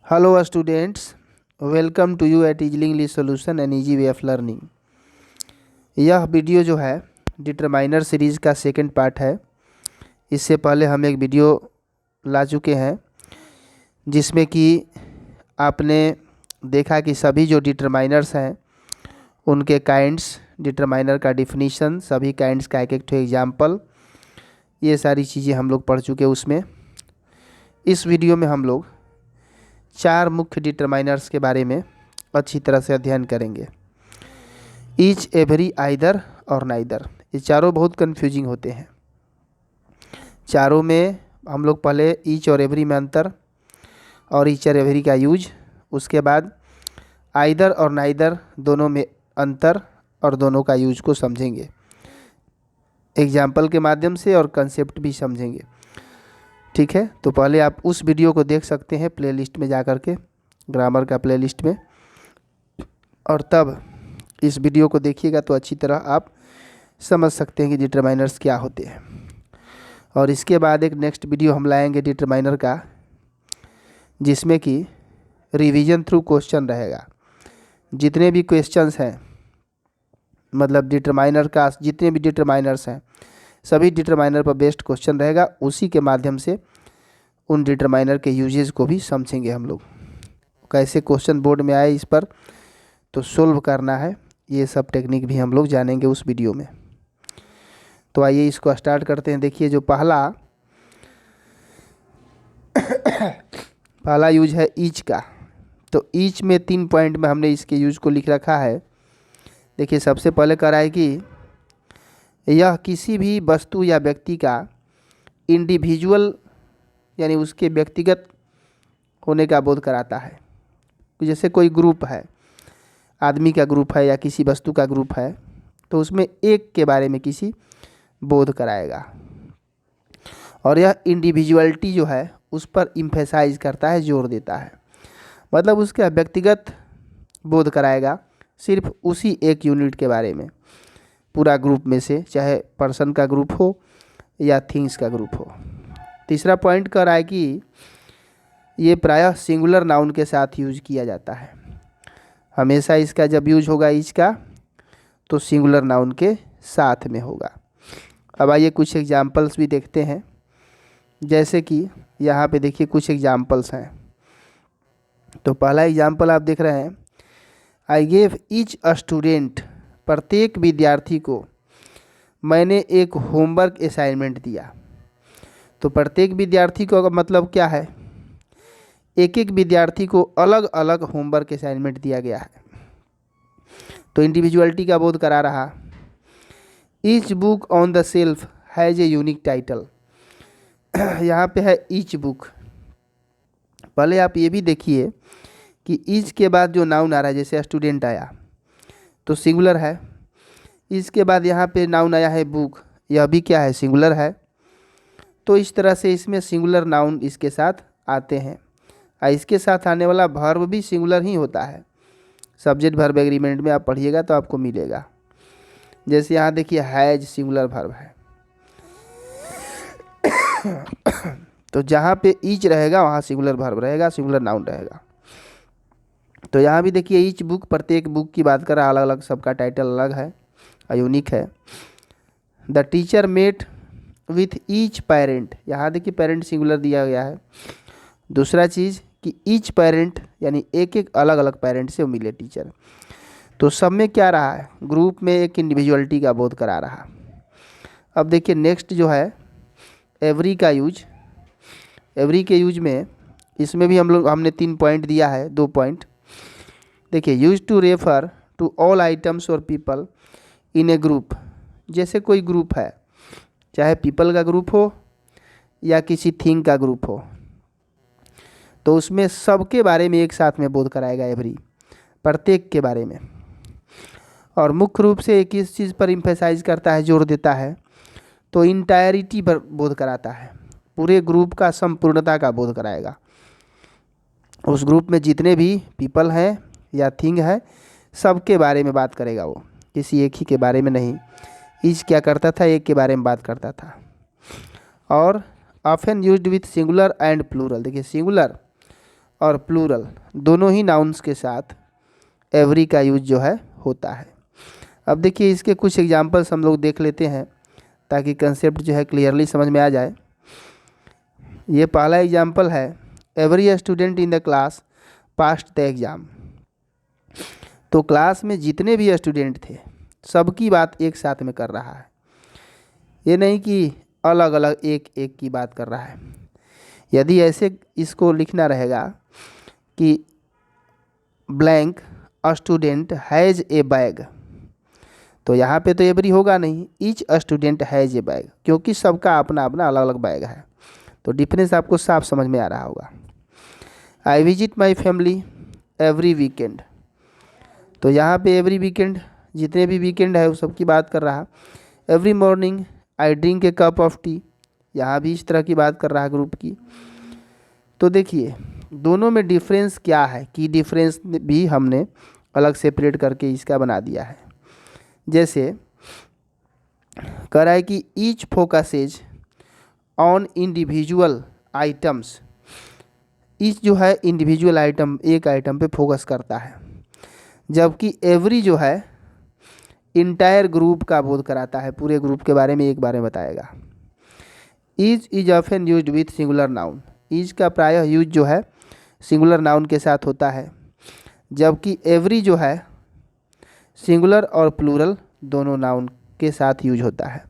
Hello students, welcome to you at Easy English Solution and Easy Way of Learning। यह video जो है determiner series का second part है। इससे पहले हम एक वीडियो ला चुके हैं जिसमें कि आपने देखा कि सभी जो डिटरमाइनर्स हैं उनके काइंड्स, डिटरमाइनर का डिफिनीशन, सभी काइंड्स का एक एक एग्जाम्पल, ये सारी चीज़ें हम लोग पढ़ चुके हैं। उसमें इस वीडियो में हम लोग 4 मुख्य डिटरमाइनर्स के बारे में अच्छी तरह से अध्ययन करेंगे। ईच, एवरी, आइदर और नाइदर, ये चारों बहुत कंफ्यूजिंग होते हैं। चारों में हम लोग पहले ईच और एवरी में अंतर और ईच और एवरी का यूज, उसके बाद आइदर और नाइदर दोनों में अंतर और दोनों का यूज को समझेंगे एग्जाम्पल के माध्यम से, और कंसेप्ट भी समझेंगे। ठीक है, तो पहले आप उस वीडियो को देख सकते हैं प्लेलिस्ट में जा कर के, ग्रामर का प्लेलिस्ट में, और तब इस वीडियो को देखिएगा तो अच्छी तरह आप समझ सकते हैं कि डिटरमाइनर्स क्या होते हैं। और इसके बाद एक नेक्स्ट वीडियो हम लाएंगे डिटरमाइनर का, जिसमें कि रिवीजन थ्रू क्वेश्चन रहेगा। जितने भी क्वेश्चंस हैं, मतलब डिटरमाइनर का जितने भी डिटरमाइनर्स हैं, सभी डिटरमाइनर पर बेस्ड क्वेश्चन रहेगा। उसी के माध्यम से उन डिटरमाइनर के यूजेस को भी समझेंगे हम लोग। कैसे क्वेश्चन बोर्ड में आए, इस पर तो सोल्व करना है, ये सब टेक्निक भी हम लोग जानेंगे उस वीडियो में। तो आइए इसको स्टार्ट करते हैं। देखिए, जो पहला यूज है ईच का। तो ईच में 3 पॉइंट में हमने इसके यूज को लिख रखा है। देखिए, सबसे पहले कह रहा है कि यह किसी भी वस्तु या व्यक्ति का इंडिविजुअल, यानी उसके व्यक्तिगत होने का बोध कराता है। जैसे कोई ग्रुप है, आदमी का ग्रुप है या किसी वस्तु का ग्रुप है, तो उसमें एक के बारे में किसी बोध कराएगा। और यह इंडिविजुअलिटी जो है उस पर इम्फेसाइज करता है, जोर देता है। मतलब उसका व्यक्तिगत बोध कराएगा, सिर्फ उसी एक यूनिट के बारे में, पूरा ग्रुप में से, चाहे पर्सन का ग्रुप हो या थिंग्स का ग्रुप हो। तीसरा पॉइंट कह रहा है कि ये प्रायः सिंगुलर नाउन के साथ यूज किया जाता है। हमेशा इसका जब यूज होगा ईच का, तो सिंगुलर नाउन के साथ में होगा। अब आइए कुछ एग्जाम्पल्स भी देखते हैं। जैसे कि यहाँ पे देखिए कुछ एग्जाम्पल्स हैं। तो पहला एग्जाम्पल आप देख रहे हैं, I gave each a student, प्रत्येक विद्यार्थी को मैंने एक होमवर्क असाइनमेंट दिया। तो प्रत्येक विद्यार्थी को मतलब क्या है, एक एक विद्यार्थी को अलग अलग होमवर्क असाइनमेंट दिया गया है। तो इंडिविजुअलिटी का बोध करा रहा। Each book on the self has a unique title. यहाँ पे है ईच बुक। पहले आप ये भी देखिए कि ईच के बाद जो नाउन आ रहा है, जैसे स्टूडेंट आया तो सिंगुलर है। इसके बाद यहाँ पे नाउन आया है बुक, यह भी क्या है, सिंगुलर है। तो इस तरह से इसमें सिंगुलर नाउन इसके साथ आते हैं। और इसके साथ आने वाला वर्ब भी सिंगुलर ही होता है। सब्जेक्ट वर्ब एग्रीमेंट में आप पढ़िएगा तो आपको मिलेगा। जैसे यहाँ देखिए हैज सिंगुलर वर्ब है। तो जहाँ पे ईच रहेगा वहाँ सिंगुलर वर्ब रहेगा, सिंगुलर नाउन रहेगा। तो यहाँ भी देखिए ईच बुक, प्रत्येक बुक की बात कर रहा है, अलग अलग, सबका टाइटल अलग है, यूनिक है। The teacher met with each parent, यहाँ देखिए पेरेंट सिंगुलर दिया गया है। दूसरा चीज़ कि ईच पेरेंट यानी एक एक अलग अलग पेरेंट से मिले टीचर। तो सब में क्या रहा है, ग्रुप में एक इंडिविजुअलिटी का बोध करा रहा। अब देखिए नेक्स्ट जो है एवरी का यूज। एवरी के यूज में, इसमें भी हमने 3 पॉइंट दिया है, 2 पॉइंट। देखिए, use to refer to all items और पीपल इन ए ग्रुप। जैसे कोई ग्रुप है, चाहे पीपल का ग्रुप हो या किसी थिंग का ग्रुप हो, तो उसमें सबके बारे में एक साथ में बोध कराएगा एवरी, प्रत्येक के बारे में। और मुख्य रूप से एक इस चीज़ पर इम्फेसाइज करता है, जोर देता है, तो इंटायरिटी पर बोध कराता है, पूरे ग्रुप का संपूर्णता का बोध कराएगा। उस ग्रुप में जितने भी पीपल हैं या थिंग है, सबके बारे में बात करेगा वो, किसी एक ही के बारे में नहीं। ईच क्या करता था, एक के बारे में बात करता था। और often used with singular and plural. देखिए सिंगुलर और प्लूरल दोनों ही नाउन्स के साथ एवरी का यूज जो है होता है। अब देखिए इसके कुछ एग्जांपल्स हम लोग देख लेते हैं ताकि कंसेप्ट जो है क्लियरली समझ में आ जाए। ये पहला एग्जांपल है, every student in the class passed the exam. तो क्लास में जितने भी स्टूडेंट थे सबकी बात एक साथ में कर रहा है, ये नहीं कि अलग अलग एक एक की बात कर रहा है। यदि ऐसे इसको लिखना रहेगा कि blank student has a bag, तो यहाँ पे तो एवरी होगा नहीं, each student has a bag, क्योंकि सबका अपना अपना अलग अलग बैग है। तो डिफरेंस आपको साफ समझ में आ रहा होगा। I visit my family every weekend, तो यहाँ पे एवरी वीकेंड जितने भी वीकेंड है वो सबकी बात कर रहा। Every morning I drink A cup of T, यहाँ भी इस तरह की बात कर रहा है ग्रुप की। तो देखिए दोनों में डिफरेंस क्या है कि डिफरेंस भी हमने अलग सेपरेट करके इसका बना दिया है। जैसे कह रहा है कि each focuses on individual items, each जो है इंडिविजुअल आइटम, एक आइटम पे फोकस करता है, जबकि एवरी जो है इंटायर ग्रुप का बोध कराता है, पूरे ग्रुप के बारे में एक बारे में बताएगा। Each is often used with singular noun, each का प्रायः यूज जो है सिंगुलर नाउन के साथ होता है, जबकि एवरी जो है सिंगुलर और प्लूरल दोनों नाउन के साथ यूज होता है।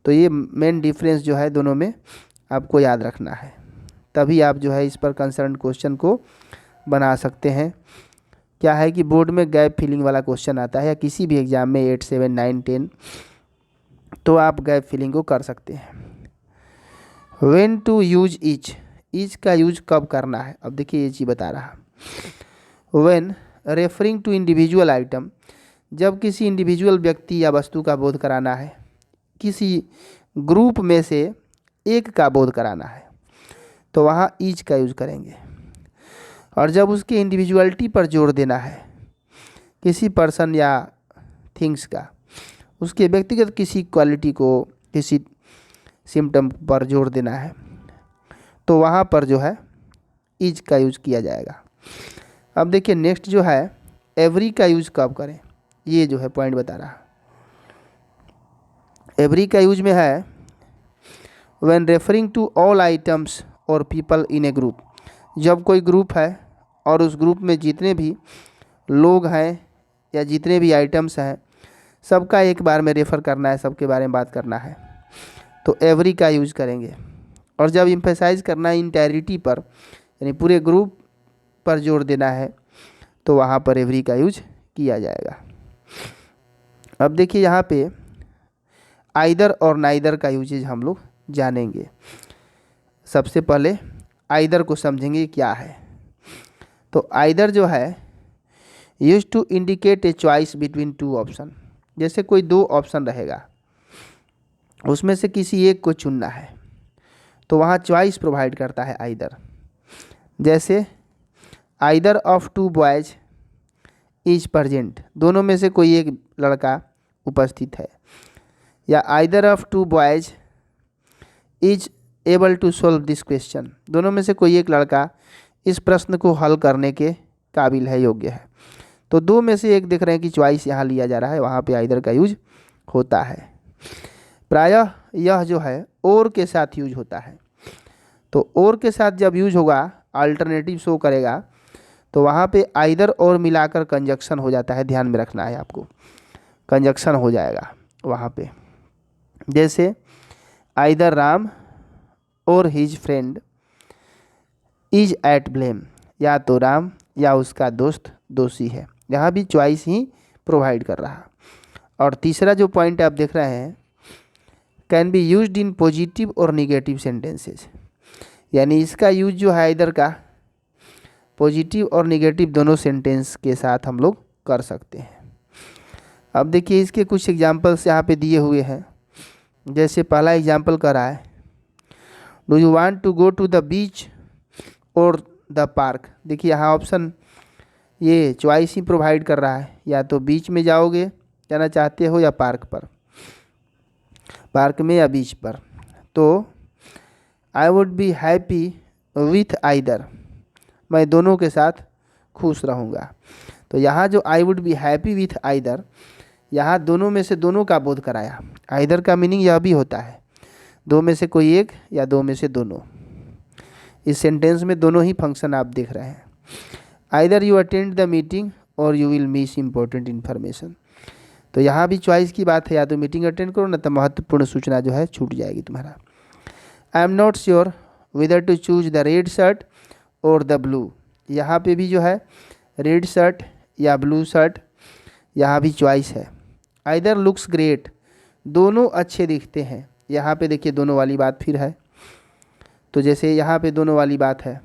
तो ये मेन डिफरेंस जो है दोनों में आपको याद रखना है, तभी आप जो है इस पर कंसर्न क्वेश्चन को बना सकते हैं। क्या है कि बोर्ड में गैप फिलिंग वाला क्वेश्चन आता है या किसी भी एग्ज़ाम में 8, 7, 9, 10, तो आप गैप फिलिंग को कर सकते हैं। When to use each, each का यूज कब करना है, अब देखिए ये चीज़ बता रहा। When referring to individual item, जब किसी इंडिविजुअल व्यक्ति या वस्तु का बोध कराना है, किसी ग्रुप में से एक का बोध कराना है, तो वहाँ ईच का यूज करेंगे। और जब उसके इंडिविजुअलिटी पर जोर देना है, किसी पर्सन या थिंग्स का, उसके व्यक्तिगत किसी क्वालिटी को, किसी सिम्टम पर जोर देना है, तो वहाँ पर जो है इज का यूज किया जाएगा। अब देखिए नेक्स्ट जो है एवरी का यूज कब करें, ये जो है पॉइंट बता रहा। एवरी का यूज में है when referring to all items और पीपल इन ए ग्रुप, जब कोई ग्रुप है और उस ग्रुप में जितने भी लोग हैं या जितने भी आइटम्स हैं सबका एक बार में रेफ़र करना है, सबके बारे में बात करना है, तो एवरी का यूज़ करेंगे। और जब इम्फेसाइज करना है इंटायरिटी पर, यानी पूरे ग्रुप पर जोर देना है, तो वहाँ पर एवरी का यूज किया जाएगा। अब देखिए यहाँ पे आइदर और नाइदर का यूजेज हम लोग जानेंगे। सबसे पहले आइदर को समझेंगे क्या है। तो आइदर जो है use to indicate a choice between two option, जैसे कोई दो ऑप्शन रहेगा उसमें से किसी एक को चुनना है, तो वहाँ चॉइस प्रोवाइड करता है आइदर। जैसे either of two boys is present, दोनों में से कोई एक लड़का उपस्थित है, या either of two boys is able to solve this question, दोनों में से कोई एक लड़का इस प्रश्न को हल करने के काबिल है, योग्य है। तो दो में से एक देख रहे हैं कि चॉइस यहाँ लिया जा रहा है, वहाँ पे आइदर का यूज होता है। प्रायः यह जो है और के साथ यूज होता है, तो और के साथ जब यूज होगा अल्टरनेटिव शो करेगा, तो वहाँ पे आइदर और मिलाकर कंजक्शन हो जाता है, ध्यान में रखना है आपको, कंजक्शन हो जाएगा वहाँ पे। जैसे आइदर राम और his friend is at blame, या तो राम या उसका दोस्त दोषी है, यहाँ भी चॉइस ही प्रोवाइड कर रहा। और तीसरा जो पॉइंट आप देख रहे हैं can be used in positive और निगेटिव सेंटेंसेस, यानी इसका यूज जो है इधर का पॉजिटिव और निगेटिव दोनों सेंटेंस के साथ हम लोग कर सकते हैं। अब देखिए इसके कुछ एग्जांपल्स यहाँ पे दिए हुए हैं। जैसे पहला एग्जांपल कर रहा है, do you want to go to the beach और द पार्क। देखिए यहाँ ऑप्शन ये चॉइस ही प्रोवाइड कर रहा है, या तो बीच में जाओगे जाना चाहते हो या पार्क पर, पार्क में या बीच पर। तो I would be happy with either, मैं दोनों के साथ खुश रहूँगा। तो यहाँ जो I would be happy with either, यहाँ दोनों में से दोनों का बोध कराया। आइदर का मीनिंग यह भी होता है दो में से कोई एक या दो में से दोनों। इस सेंटेंस में दोनों ही फंक्शन आप देख रहे हैं। Either you attend the meeting और you will miss important information. तो यहाँ भी चॉइस की बात है, या तो मीटिंग अटेंड करो ना तो महत्वपूर्ण सूचना जो है छूट जाएगी तुम्हारा। I am not sure whether to choose the red shirt और द ब्लू। यहाँ पे भी जो है रेड शर्ट या ब्लू शर्ट, यहाँ भी चॉइस है। आइदर लुक्स ग्रेट, दोनों अच्छे दिखते हैं। यहाँ पे देखिए दोनों वाली बात फिर है। तो जैसे यहाँ पे दोनों वाली बात है,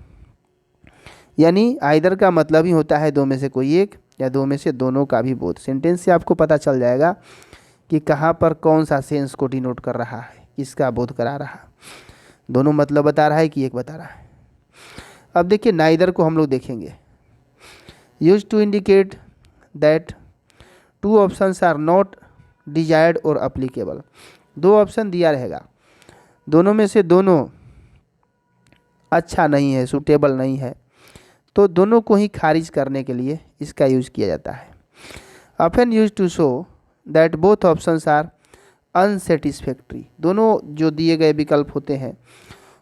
यानी आइदर का मतलब ही होता है दो में से कोई एक या दो में से दोनों का भी बोध। सेंटेंस से आपको पता चल जाएगा कि कहाँ पर कौन सा सेंस को डिनोट कर रहा है, किसका बोध करा रहा है। दोनों मतलब बता रहा है कि एक बता रहा है। अब देखिए नाइदर को हम लोग देखेंगे। Use to indicate that two options are not desired और अप्लीकेबल। दो ऑप्शन दिया रहेगा, दोनों में से दोनों अच्छा नहीं है, सूटेबल नहीं है, तो दोनों को ही खारिज करने के लिए इसका यूज़ किया जाता है। Often use to show that both options are unsatisfactory. दोनों जो दिए गए विकल्प होते हैं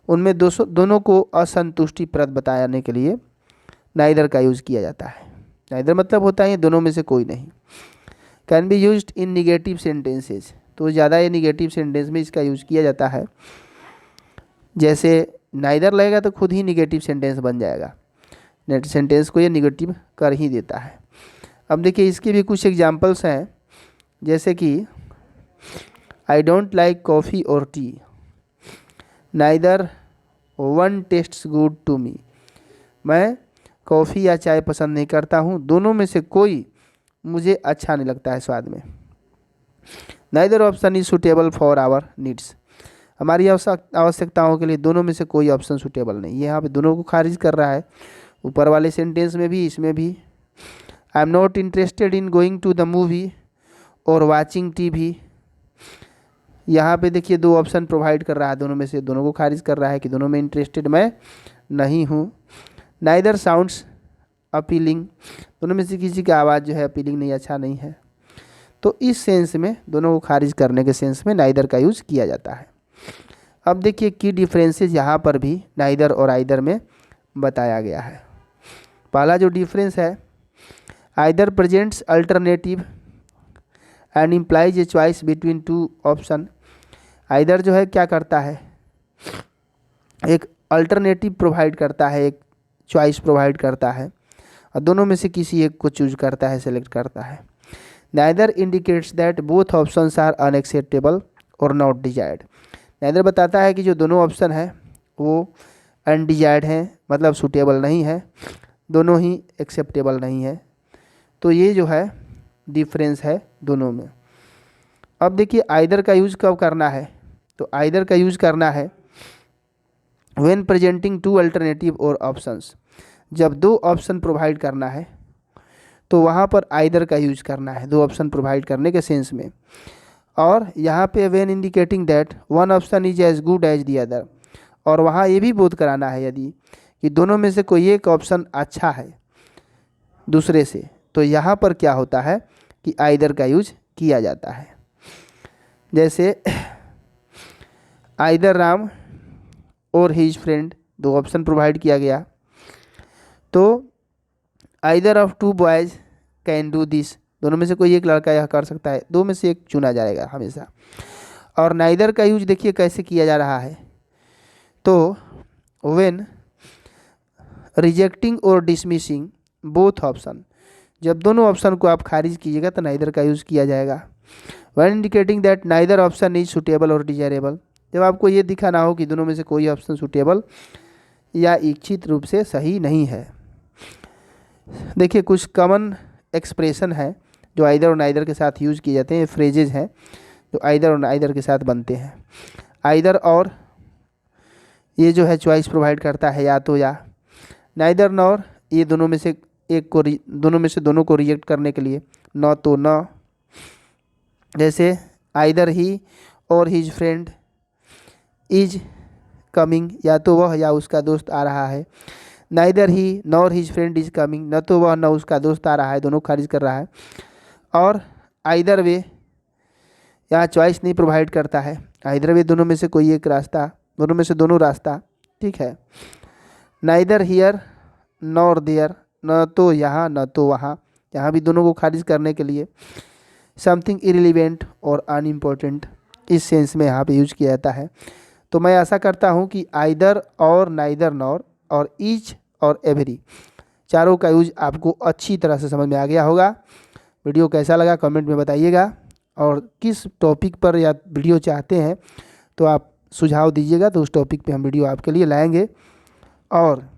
उनमें दोनों को असंतुष्टिप्रद बताने के लिए नाइदर का यूज़ किया जाता है। नाइदर मतलब होता है दोनों में से कोई नहीं। Can be used in negative sentences, तो ज़्यादा ये निगेटिव सेंटेंस में इसका यूज़ किया जाता है। जैसे नाइदर लगेगा तो खुद ही निगेटिव सेंटेंस बन जाएगा, नेट सेंटेंस को ये निगेटिव कर ही देता है। अब देखिए इसके भी कुछ एग्जांपल्स हैं, जैसे कि आई डोंट लाइक कॉफ़ी और tea, neither one tastes good to me. मैं कॉफ़ी या चाय पसंद नहीं करता हूँ, दोनों में से कोई मुझे अच्छा नहीं लगता है स्वाद में। Neither option is suitable for our needs. हमारी आवश्यकताओं के लिए दोनों में से कोई ऑप्शन सुटेबल नहीं। ये यहाँ पे दोनों को खारिज कर रहा है, ऊपर वाले सेंटेंस में भी इसमें भी। I am not interested in going to the movie और वाचिंग टीवी। यहाँ पे देखिए दो ऑप्शन प्रोवाइड कर रहा है, दोनों में से दोनों को खारिज कर रहा है कि दोनों में इंटरेस्टेड मैं नहीं हूँ। नाइदर साउंड्स अपीलिंग, दोनों में से किसी का आवाज़ जो है अपीलिंग नहीं, अच्छा नहीं है। तो इस सेंस में दोनों को खारिज करने के सेंस में नाइदर का यूज़ किया जाता है। अब देखिए की डिफरेंसेस यहाँ पर भी नाइदर और आइदर में बताया गया है। पहला जो डिफरेंस है, either presents alternative and implies A choice between two option. Either जो है क्या करता है, एक अल्टरनेटिव प्रोवाइड करता है, एक चॉइस प्रोवाइड करता है और दोनों में से किसी एक को चूज करता है, सेलेक्ट करता है। Neither indicates that both options are unacceptable और नॉट डिजायर्ड। नाइदर बताता है कि जो दोनों ऑप्शन है वो अनडिजायर्ड हैं, मतलब सूटेबल नहीं है, दोनों ही एक्सेप्टेबल नहीं है। तो ये जो है डिफरेंस है दोनों में। अब देखिए आइदर का यूज़ कब करना है, तो आइदर का यूज़ करना है व्हेन प्रेजेंटिंग टू अल्टरनेटिव और ऑप्शंस। जब दो ऑप्शन प्रोवाइड करना है तो वहाँ पर आइदर का यूज़ करना है, दो ऑप्शन प्रोवाइड करने के सेंस में। और यहाँ पे when indicating that one option is as good as the other, और वहाँ ये भी बोध कराना है यदि कि दोनों में से कोई एक ऑप्शन अच्छा है दूसरे से, तो यहाँ पर क्या होता है कि आइदर का यूज किया जाता है। जैसे आइदर राम और हिज फ्रेंड, दो ऑप्शन प्रोवाइड किया गया, तो either of two boys can do this, दोनों में से कोई एक लड़का यह कर सकता है, दो में से एक चुना जाएगा हमेशा। और नाइदर का यूज देखिए कैसे किया जा रहा है, तो व्हेन रिजेक्टिंग और डिसमिसिंग बोथ ऑप्शन, जब दोनों ऑप्शन को आप खारिज कीजिएगा तो नाइदर का यूज़ किया जाएगा। When indicating that neither option is suitable और डिजायरेबल, जब आपको ये दिखाना हो कि दोनों में से कोई ऑप्शन सुटेबल या इच्छित रूप से सही नहीं है। देखिए कुछ कॉमन एक्सप्रेशन है जो आइदर और नाइदर के साथ यूज़ किए जाते हैं, फ्रेजेज हैं जो आइदर और नाइदर के साथ बनते हैं। आइदर और ये जो है चॉइस प्रोवाइड करता है या तो या। नाइदर नॉर ये दोनों में से एक को दोनों में से दोनों को रिजेक्ट करने के लिए, न तो न। जैसे आइदर ही और हिज फ्रेंड इज कमिंग, या तो वह या उसका दोस्त आ रहा है। Neither he nor his friend is coming, न तो वह न उसका दोस्त आ रहा है, दोनों खारिज कर रहा है। और आइदर वे, यहाँ चॉइस नहीं प्रोवाइड करता है, आइदर वे दोनों में से कोई एक रास्ता, दोनों में से दोनों रास्ता, ठीक है। नाइदर हियर नॉर देयर, न तो यहाँ न तो वहाँ, यहाँ भी दोनों को खारिज करने के लिए। समथिंग इरिलीवेंट और अनइम्पोर्टेंट, इस सेंस में यहाँ पे यूज किया जाता है। तो मैं आशा करता हूँ कि आइदर और नाइदर नॉर और ईच और एवरी चारों का यूज आपको अच्छी तरह से समझ में आ गया होगा। वीडियो कैसा लगा कमेंट में बताइएगा, और किस टॉपिक पर या वीडियो चाहते हैं तो आप सुझाव दीजिएगा, तो उस टॉपिक पे हम वीडियो आपके लिए लाएंगे। और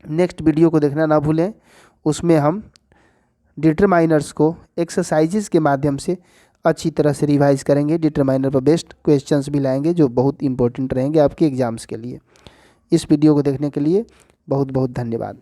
नेक्स्ट वीडियो को देखना ना भूलें, उसमें हम डिटरमाइनर्स को एक्सरसाइजेस के माध्यम से अच्छी तरह से रिवाइज करेंगे। डिटरमाइनर पर बेस्ट क्वेश्चंस भी लाएंगे जो बहुत इंपॉर्टेंट रहेंगे आपके एग्जाम्स के लिए। इस वीडियो को देखने के लिए बहुत बहुत धन्यवाद।